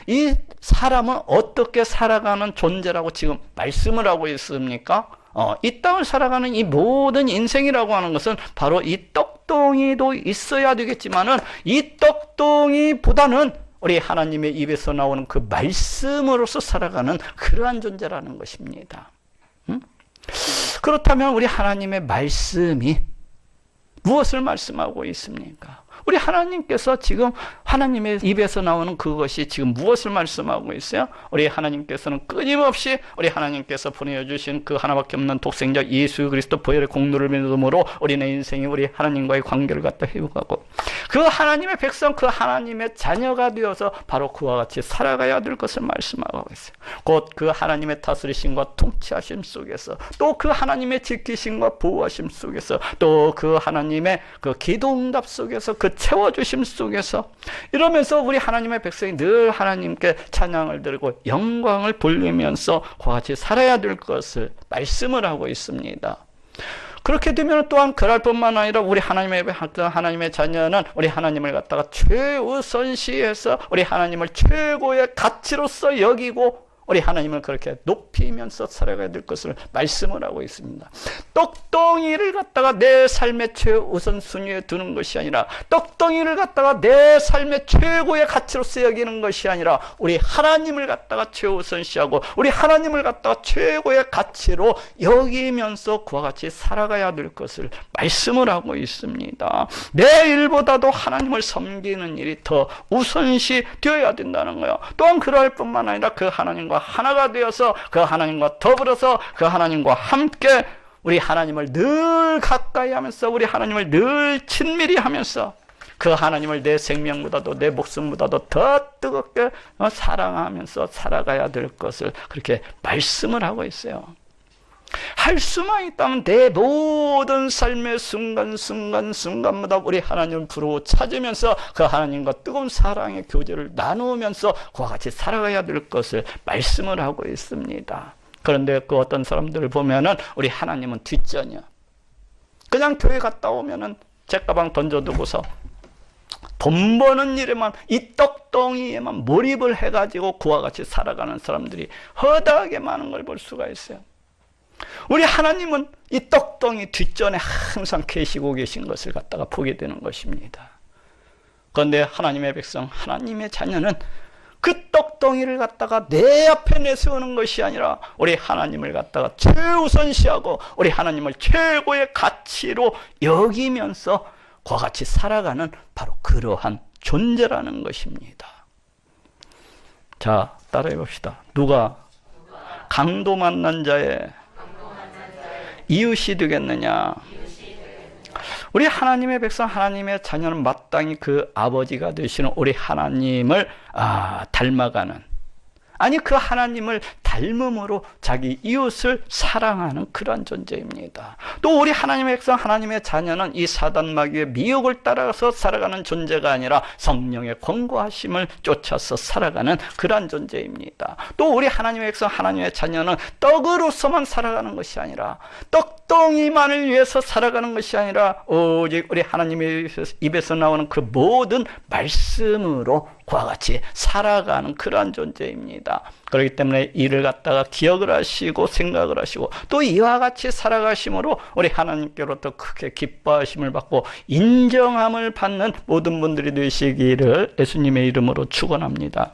이 사람은 어떻게 살아가는 존재라고 지금 말씀을 하고 있습니까? 이 땅을 살아가는 이 모든 인생이라고 하는 것은 바로 이 떡덩이도 있어야 되겠지만은 이 떡덩이보다는 우리 하나님의 입에서 나오는 그 말씀으로서 살아가는 그러한 존재라는 것입니다. 그렇다면 우리 하나님의 말씀이 무엇을 말씀하고 있습니까? 우리 하나님께서 지금 하나님의 입에서 나오는 그것이 지금 무엇을 말씀하고 있어요? 우리 하나님께서는 끊임없이 우리 하나님께서 보내주신 그 하나밖에 없는 독생자 예수 그리스도 보혈의 공로를 믿음으로 우리의 인생이 우리 하나님과의 관계를 갖다 회복하고 그 하나님의 백성, 그 하나님의 자녀가 되어서 바로 그와 같이 살아가야 될 것을 말씀하고 있어요. 곧 그 하나님의 다스리심과 통치하심 속에서 또 그 하나님의 지키심과 보호하심 속에서 또 그 하나님의 그 기도응답 속에서 그 채워주심 속에서 이러면서 우리 하나님의 백성이 늘 하나님께 찬양을 드리고 영광을 돌리면서 그와 같이 살아야 될 것을 말씀을 하고 있습니다. 그렇게 되면 또한 그럴 뿐만 아니라 우리 하나님의 자녀는 우리 하나님을 갖다가 최우선시해서 우리 하나님을 최고의 가치로서 여기고 우리 하나님을 그렇게 높이면서 살아가야 될 것을 말씀을 하고 있습니다. 떡덩이를 갖다가 내 삶의 최우선순위에 두는 것이 아니라 떡덩이를 갖다가 내 삶의 최고의 가치로서 여기는 것이 아니라 우리 하나님을 갖다가 최우선시하고 우리 하나님을 갖다가 최고의 가치로 여기면서 그와 같이 살아가야 될 것을 말씀을 하고 있습니다. 내 일보다도 하나님을 섬기는 일이 더 우선시 되어야 된다는 거예요. 또한 그럴 뿐만 아니라 그 하나님과 하나가 되어서 그 하나님과 더불어서 그 하나님과 함께 우리 하나님을 늘 가까이 하면서 우리 하나님을 늘 친밀히 하면서 그 하나님을 내 생명보다도 내 목숨보다도 더 뜨겁게 사랑하면서 살아가야 될 것을 그렇게 말씀을 하고 있어요. 할 수만 있다면 내 모든 삶의 순간마다 우리 하나님을 부르고 찾으면서 그 하나님과 뜨거운 사랑의 교제를 나누면서 그와 같이 살아가야 될 것을 말씀을 하고 있습니다. 그런데 그 어떤 사람들을 보면은 우리 하나님은 뒷전이야. 그냥 교회 갔다 오면은 책가방 던져두고서 돈 버는 일에만 이 떡덩이에만 몰입을 해가지고 그와 같이 살아가는 사람들이 허다하게 많은 걸 볼 수가 있어요. 우리 하나님은 이 떡덩이 뒷전에 항상 계시고 계신 것을 갖다가 보게 되는 것입니다. 그런데 하나님의 백성, 하나님의 자녀는 그 떡덩이를 갖다가 내 앞에 내세우는 것이 아니라 우리 하나님을 갖다가 최우선시하고 우리 하나님을 최고의 가치로 여기면서 그와 같이 살아가는 바로 그러한 존재라는 것입니다. 자, 따라해 봅시다. 누가 강도 만난 자의 이웃이 되겠느냐? 우리 하나님의 백성, 하나님의 자녀는 마땅히 그 아버지가 되시는 우리 하나님을 닮아가는, 아니 그 하나님을 닮음으로 자기 이웃을 사랑하는 그러한 존재입니다. 또 우리 하나님의 백성, 하나님의 자녀는 이 사단 마귀의 미혹을 따라서 살아가는 존재가 아니라 성령의 권고하심을 쫓아서 살아가는 그러한 존재입니다. 또 우리 하나님의 백성, 하나님의 자녀는 떡으로서만 살아가는 것이 아니라, 떡덩이만을 위해서 살아가는 것이 아니라 오직 우리 하나님의 입에서 나오는 그 모든 말씀으로 그와 같이 살아가는 그러한 존재입니다. 그렇기 때문에 이를 갖다가 기억을 하시고 생각을 하시고 또 이와 같이 살아가심으로 우리 하나님께로부터 크게 기뻐하심을 받고 인정함을 받는 모든 분들이 되시기를 예수님의 이름으로 축원합니다.